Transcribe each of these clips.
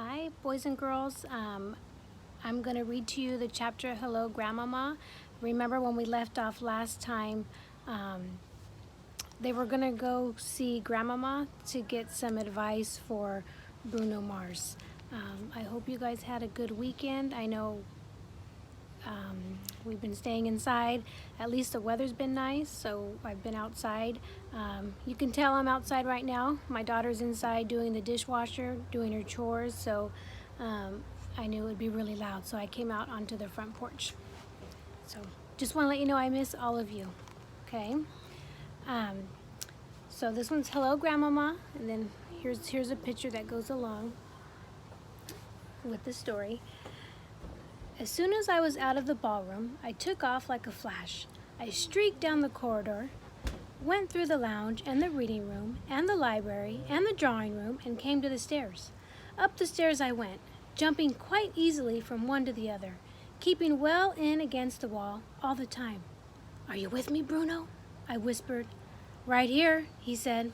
Hi, boys and girls. I'm going to read to you the chapter Hello Grandmamma. Remember when we left off last time, they were going to go see Grandmamma to get some advice for Bruno Mars. I hope you guys had a good weekend. I know we've been staying inside. At least the weather's been nice, so I've been outside. You can tell I'm outside right now. My daughter's inside doing the dishwasher, doing her chores, so I knew it would be really loud, so I came out onto the front porch. So just want to let you know I miss all of you, okay? So this one's Hello Grandmamma, and then here's a picture that goes along with the story. As soon as I was out of the ballroom, I took off like a flash. I streaked down the corridor, went through the lounge and the reading room and the library and the drawing room and came to the stairs. Up the stairs I went, jumping quite easily from one to the other, keeping well in against the wall all the time. "Are you with me, Bruno?" I whispered. "Right here," he said.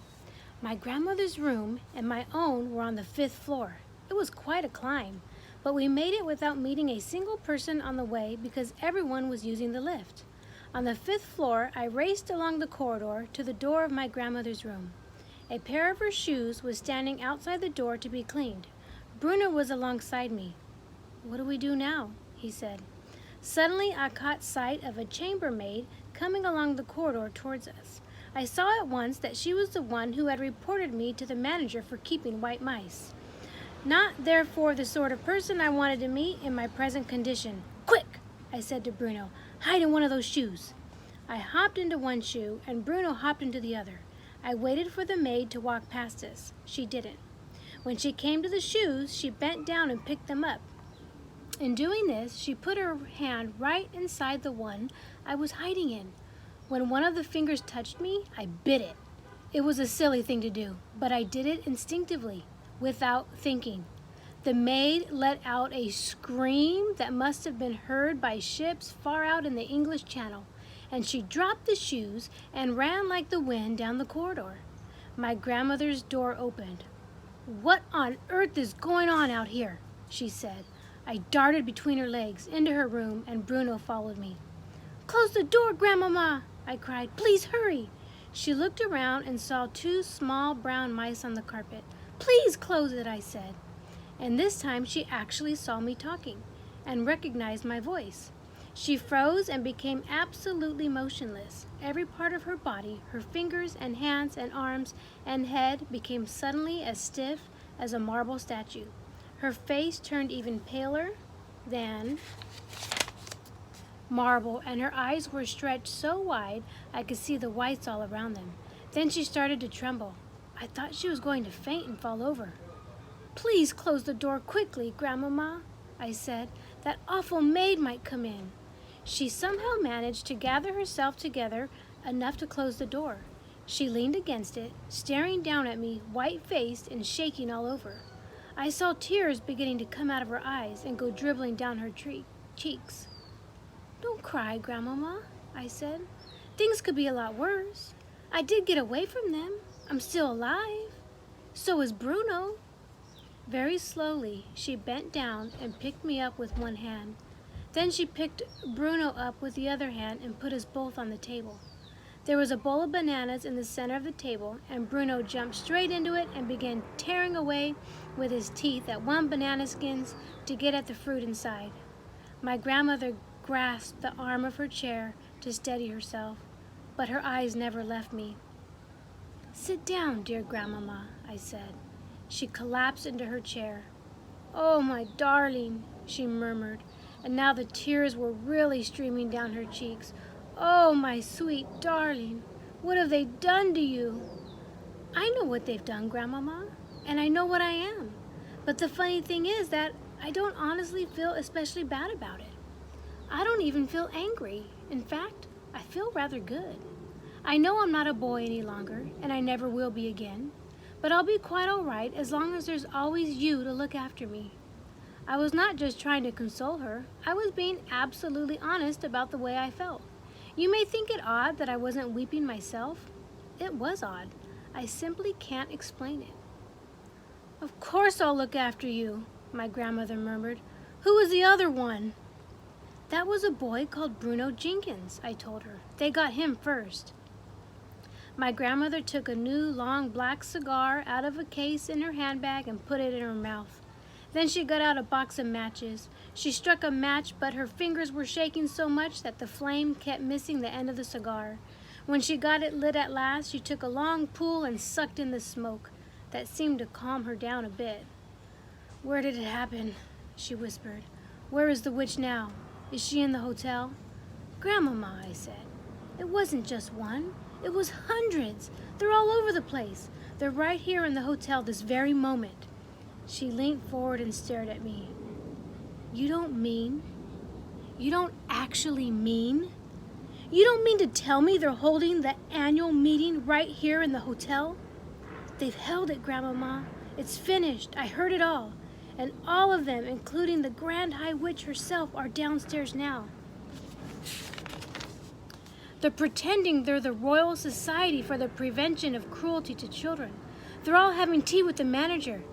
My grandmother's room and my own were on the 5th floor. It was quite a climb, but we made it without meeting a single person on the way because everyone was using the lift. On the 5th floor, I raced along the corridor to the door of my grandmother's room. A pair of her shoes was standing outside the door to be cleaned. Bruno was alongside me. "What do we do now?" he said. Suddenly, I caught sight of a chambermaid coming along the corridor towards us. I saw at once that she was the one who had reported me to the manager for keeping white mice. Not, therefore, the sort of person I wanted to meet in my present condition. "Quick!" I said to Bruno. "Hide in one of those shoes." I hopped into one shoe, and Bruno hopped into the other. I waited for the maid to walk past us. She didn't. When she came to the shoes, she bent down and picked them up. In doing this, she put her hand right inside the one I was hiding in. When one of the fingers touched me, I bit it. It was a silly thing to do, but I did it instinctively, without thinking. The maid let out a scream that must have been heard by ships far out in the English Channel, and she dropped the shoes and ran like the wind down the corridor. My grandmother's door opened. "What on earth is going on out here?" she said. I darted between her legs into her room, and Bruno followed me. "Close the door, Grandmamma!" I cried. "Please hurry!" She looked around and saw 2 small brown mice on the carpet. "Please close it," I said. And this time she actually saw me talking and recognized my voice. She froze and became absolutely motionless. Every part of her body, her fingers and hands and arms and head became suddenly as stiff as a marble statue. Her face turned even paler than marble, and her eyes were stretched so wide I could see the whites all around them. Then she started to tremble. I thought she was going to faint and fall over. "Please close the door quickly, Grandmamma," I said. "That awful maid might come in." She somehow managed to gather herself together enough to close the door. She leaned against it, staring down at me, white-faced and shaking all over. I saw tears beginning to come out of her eyes and go dribbling down her cheeks. "Don't cry, Grandmamma," I said. "Things could be a lot worse. I did get away from them. I'm still alive. So is Bruno." Very slowly, she bent down and picked me up with one hand. Then she picked Bruno up with the other hand and put us both on the table. There was a bowl of bananas in the center of the table, and Bruno jumped straight into it and began tearing away with his teeth at one banana skins to get at the fruit inside. My grandmother grasped the arm of her chair to steady herself, but her eyes never left me. "Sit down, dear Grandmamma," I said. She collapsed into her chair. "Oh, my darling," she murmured, and now the tears were really streaming down her cheeks. "Oh, my sweet darling, what have they done to you?" "I know what they've done, Grandmamma, and I know what I am. But the funny thing is that I don't honestly feel especially bad about it. I don't even feel angry. In fact, I feel rather good. I know I'm not a boy any longer, and I never will be again. But I'll be quite all right as long as there's always you to look after me." I was not just trying to console her. I was being absolutely honest about the way I felt. You may think it odd that I wasn't weeping myself. It was odd. I simply can't explain it. "Of course I'll look after you. my grandmother murmured. Who was the other one? That was a boy called Bruno Jenkins, I told her. They got him first. My grandmother took a new long black cigar out of a case in her handbag and put it in her mouth. Then she got out a box of matches. She struck a match, but her fingers were shaking so much that the flame kept missing the end of the cigar. When she got it lit at last, she took a long pull and sucked in the smoke. That seemed to calm her down a bit. Where did it happen? She whispered. Where is the witch now? Is she in the hotel? Grandmamma, I said. It wasn't just one. It was hundreds. They're all over the place. They're right here in the hotel this very moment. She leaned forward and stared at me. You don't actually mean? You don't mean to tell me they're holding the annual meeting right here in the hotel? They've held it, Grandmamma. It's finished. I heard it all. And all of them, including the Grand High Witch herself, are downstairs now. They're pretending they're the Royal Society for the Prevention of Cruelty to Children. They're all having tea with the manager.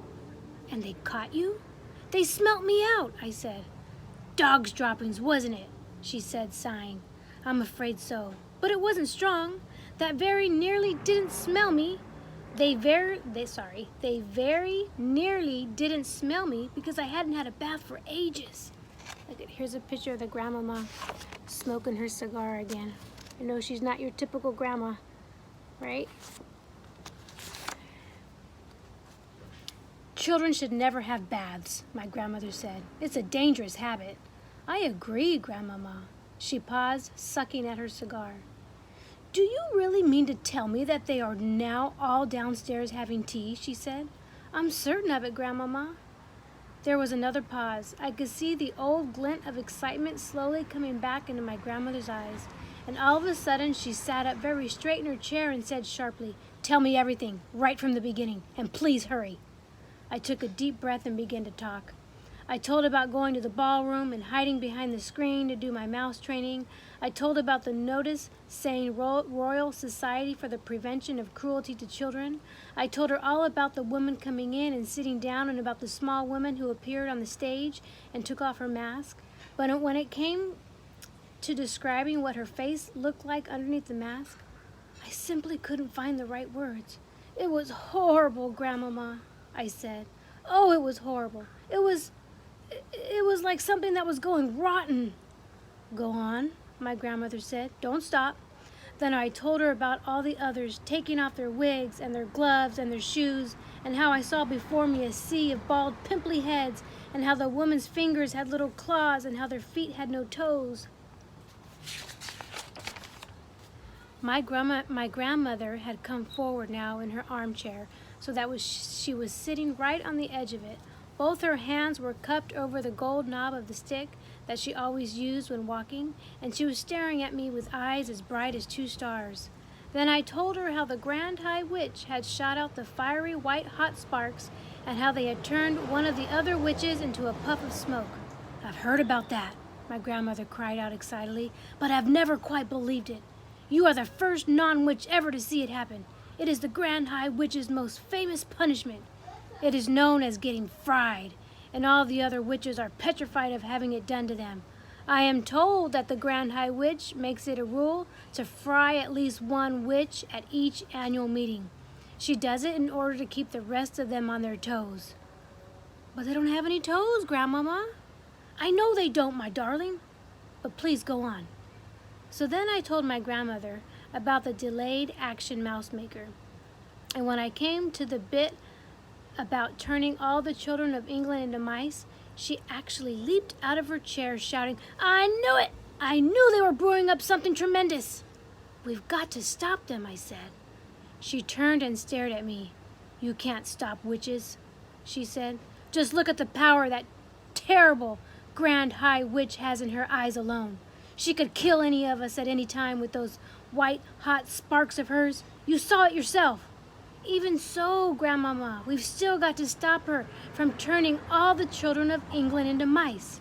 And they caught you? They smelt me out, I said. Dog's droppings, wasn't it? She said, sighing. I'm afraid so. But it wasn't strong. That very nearly didn't smell me. They very nearly didn't smell me because I hadn't had a bath for ages. Look, here's a picture of the grandmama smoking her cigar again. I know she's not your typical grandma, right? Children should never have baths, my grandmother said. It's a dangerous habit. I agree, Grandmamma. She paused, sucking at her cigar. Do you really mean to tell me that they are now all downstairs having tea? She said. I'm certain of it, Grandmamma. There was another pause. I could see the old glint of excitement slowly coming back into my grandmother's eyes. And all of a sudden, she sat up very straight in her chair and said sharply, Tell me everything, right from the beginning, and please hurry. I took a deep breath and began to talk. I told about going to the ballroom and hiding behind the screen to do my mouse training. I told about the notice saying Royal Society for the Prevention of Cruelty to Children. I told her all about the woman coming in and sitting down and about the small woman who appeared on the stage and took off her mask. But when it came to describing what her face looked like underneath the mask, I simply couldn't find the right words. It was horrible, Grandmamma, I said. Oh, it was horrible. It was like something that was going rotten. Go on, my grandmother said. Don't stop. Then I told her about all the others taking off their wigs and their gloves and their shoes, and how I saw before me a sea of bald, pimply heads, and how the woman's fingers had little claws and how their feet had no toes. My grandmother had come forward now in her armchair, so that she was sitting right on the edge of it. Both her hands were cupped over the gold knob of the stick that she always used when walking, and she was staring at me with eyes as bright as 2 stars. Then I told her how the Grand High Witch had shot out the fiery white hot sparks and how they had turned one of the other witches into a puff of smoke. I've heard about that, my grandmother cried out excitedly, but I've never quite believed it. You are the first non-witch ever to see it happen. It is the Grand High Witch's most famous punishment. It is known as getting fried, and all the other witches are petrified of having it done to them. I am told that the Grand High Witch makes it a rule to fry at least one witch at each annual meeting. She does it in order to keep the rest of them on their toes. But they don't have any toes, Grandmamma. I know they don't, my darling. But please go on. So then I told my grandmother about the delayed action mouse maker. And when I came to the bit about turning all the children of England into mice, she actually leaped out of her chair shouting, I knew it! I knew they were brewing up something tremendous. We've got to stop them, I said. She turned and stared at me. You can't stop witches, she said. Just look at the power that terrible Grand High Witch has in her eyes alone. She could kill any of us at any time with those white, hot sparks of hers. You saw it yourself. Even so, Grandmamma, we've still got to stop her from turning all the children of England into mice.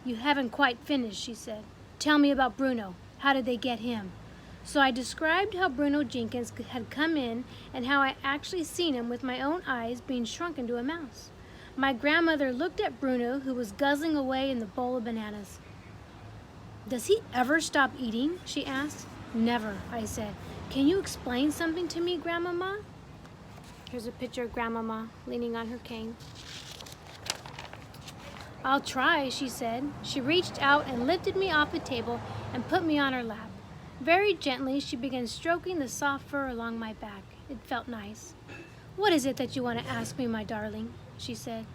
You haven't quite finished, she said. Tell me about Bruno. How did they get him? So I described how Bruno Jenkins had come in and how I actually seen him with my own eyes being shrunk into a mouse. My grandmother looked at Bruno, who was guzzling away in the bowl of bananas. "Does he ever stop eating?" she asked. "Never," I said. "Can you explain something to me, Grandmama?" Here's a picture of Grandmama leaning on her cane. "I'll try," she said. She reached out and lifted me off the table and put me on her lap. Very gently, she began stroking the soft fur along my back. It felt nice. "What is it that you want to ask me, my darling?" she said.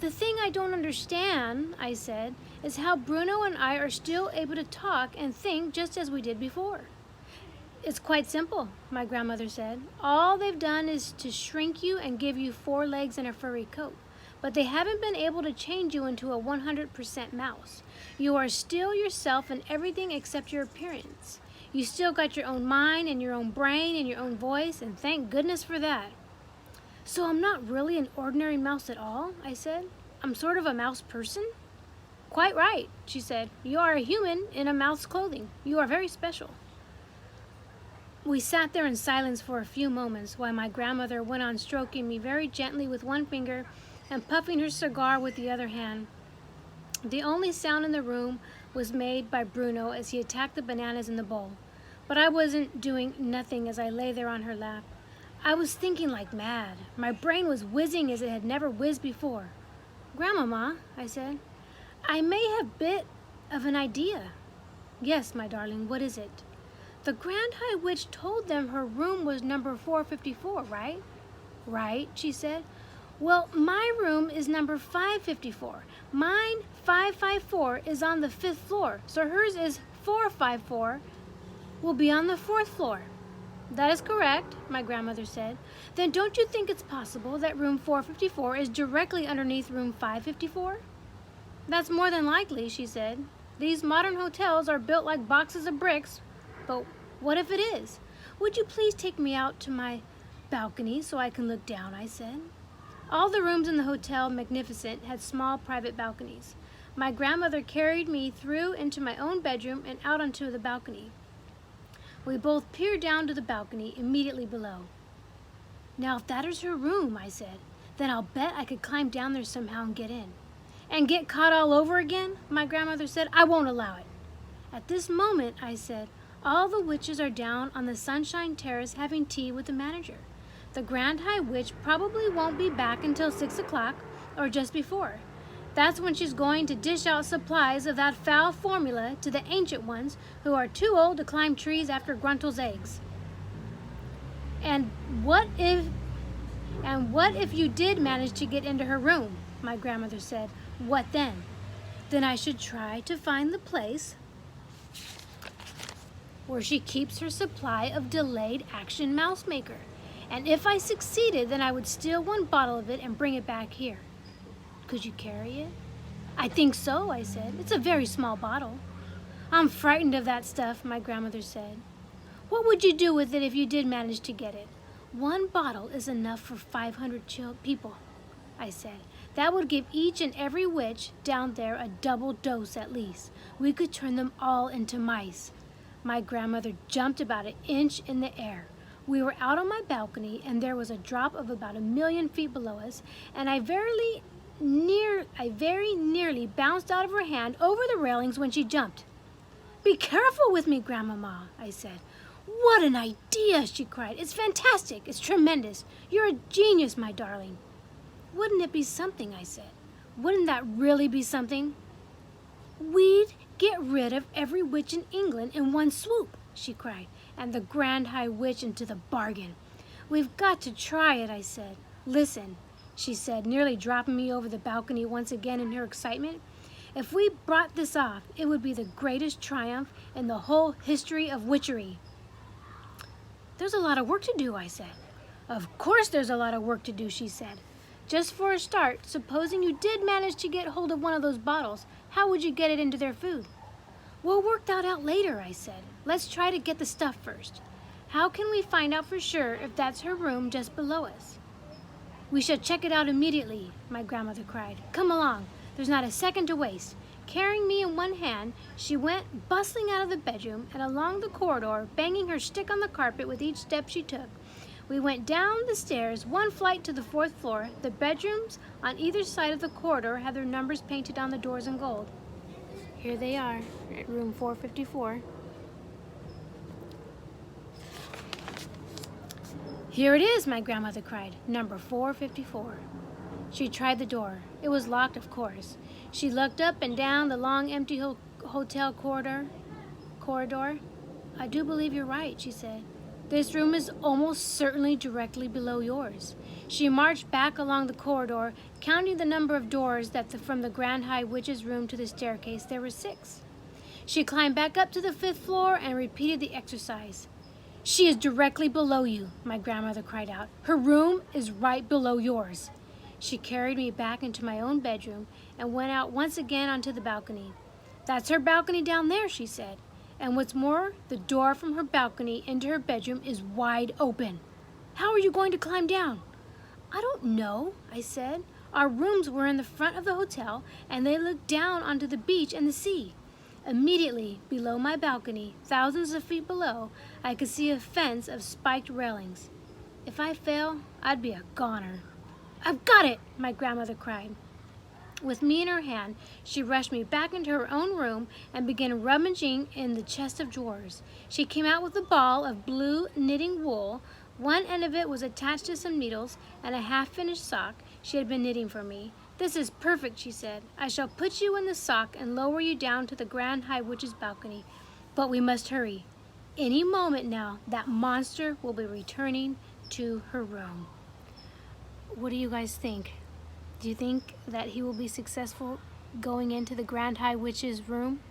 "The thing I don't understand," I said, "is how Bruno and I are still able to talk and think just as we did before." "It's quite simple," my grandmother said. "All they've done is to shrink you and give you 4 legs and a furry coat. But they haven't been able to change you into a 100% mouse. You are still yourself in everything except your appearance. You still got your own mind and your own brain and your own voice, and thank goodness for that." "So I'm not really an ordinary mouse at all?" I said. "I'm sort of a mouse person?" "Quite right," she said. "You are a human in a mouse's clothing. You are very special." We sat there in silence for a few moments while my grandmother went on stroking me very gently with one finger and puffing her cigar with the other hand. The only sound in the room was made by Bruno as he attacked the bananas in the bowl. But I wasn't doing nothing as I lay there on her lap. I was thinking like mad. My brain was whizzing as it had never whizzed before. "Grandmama," I said, "I may have a bit of an idea." "Yes, my darling, what is it?" "The Grand High Witch told them her room was number 454, right?" "Right," she said. "Well, my room is number 554. Mine, 554, is on the 5th floor, so hers is 454, will be on the 4th floor." "That is correct," my grandmother said. "Then don't you think it's possible that room 454 is directly underneath room 554? "That's more than likely," she said. "These modern hotels are built like boxes of bricks. But what if it is?" "Would you please take me out to my balcony so I can look down?" I said. All the rooms in the Hotel Magnificent had small private balconies. My grandmother carried me through into my own bedroom and out onto the balcony. We both peered down to the balcony immediately below. "Now if that is her room," I said, "then I'll bet I could climb down there somehow and get in." "And get caught all over again?" my grandmother said. "I won't allow it." "At this moment," I said, "all the witches are down on the Sunshine Terrace having tea with the manager. The Grand High Witch probably won't be back until 6 o'clock or just before. That's when she's going to dish out supplies of that foul formula to the ancient ones who are too old to climb trees after Gruntel's eggs." And what if you did manage to get into her room?" my grandmother said. "What then?" "Then I should try to find the place where she keeps her supply of delayed action mouse maker. And if I succeeded, then I would steal 1 bottle of it and bring it back here." "Could you carry it?" "I think so," I said. "It's a very small bottle." "I'm frightened of that stuff," my grandmother said. "What would you do with it if you did manage to get it?" "1 bottle is enough for 500 people," I said. "That would give each and every witch down there a double dose at least. We could turn them all into mice." My grandmother jumped about an inch in the air. We were out on my balcony, and there was a drop of about 1,000,000 feet below us, and I very nearly bounced out of her hand over the railings when she jumped. "Be careful with me, Grandmama," I said. "What an idea!" she cried. "It's fantastic. It's tremendous. You're a genius, my darling." "Wouldn't it be something?" I said. "Wouldn't that really be something?" "We'd get rid of every witch in England in one swoop," she cried, "and the Grand High Witch into the bargain." "We've got to try it," I said. "Listen," she said, nearly dropping me over the balcony once again in her excitement. "If we brought this off, it would be the greatest triumph in the whole history of witchery." "There's a lot of work to do," I said. "Of course there's a lot of work to do," she said. "Just for a start, supposing you did manage to get hold of one of those bottles, how would you get it into their food?" "We'll work that out later," I said. "Let's try to get the stuff first. How can we find out for sure if that's her room just below us?" "We shall check it out immediately," my grandmother cried. "Come along. There's not a second to waste." Carrying me in one hand, she went bustling out of the bedroom and along the corridor, banging her stick on the carpet with each step she took. We went down the stairs, one flight to the 4th floor. The bedrooms on either side of the corridor had their numbers painted on the doors in gold. Here they are, at room 454. Here it is, my grandmother cried, number 454. She tried the door. It was locked, of course. She looked up and down the long, empty hotel corridor. I do believe you're right, she said. This room is almost certainly directly below yours. She marched back along the corridor, counting the number of doors that from the Grand High Witch's room to the staircase. There were 6. She climbed back up to the 5th floor and repeated the exercise. She is directly below you, my grandmother cried out. Her room is right below yours. She carried me back into my own bedroom and went out once again onto the balcony. That's her balcony down there, she said. And what's more, the door from her balcony into her bedroom is wide open. How are you going to climb down? I don't know, I said. Our rooms were in the front of the hotel, and they looked down onto the beach and the sea. Immediately below my balcony, thousands of feet below, I could see a fence of spiked railings. If I fell, I'd be a goner. I've got it, my grandmother cried. With me in her hand, she rushed me back into her own room and began rummaging in the chest of drawers. She came out with a ball of blue knitting wool. One end of it was attached to some needles and a half-finished sock she had been knitting for me. This is perfect, she said. I shall put you in the sock and lower you down to the Grand High Witch's balcony. But we must hurry. Any moment now, that monster will be returning to her room. What do you guys think? Do you think that he will be successful going into the Grand High Witch's room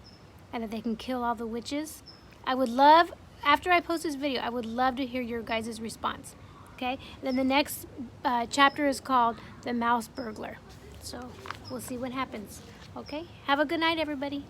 and that they can kill all the witches? I would love, after I post this video, I would love to hear your guys' response. Okay? And then the next chapter is called The Mouse Burglar. So we'll see what happens. Okay? Have a good night, everybody.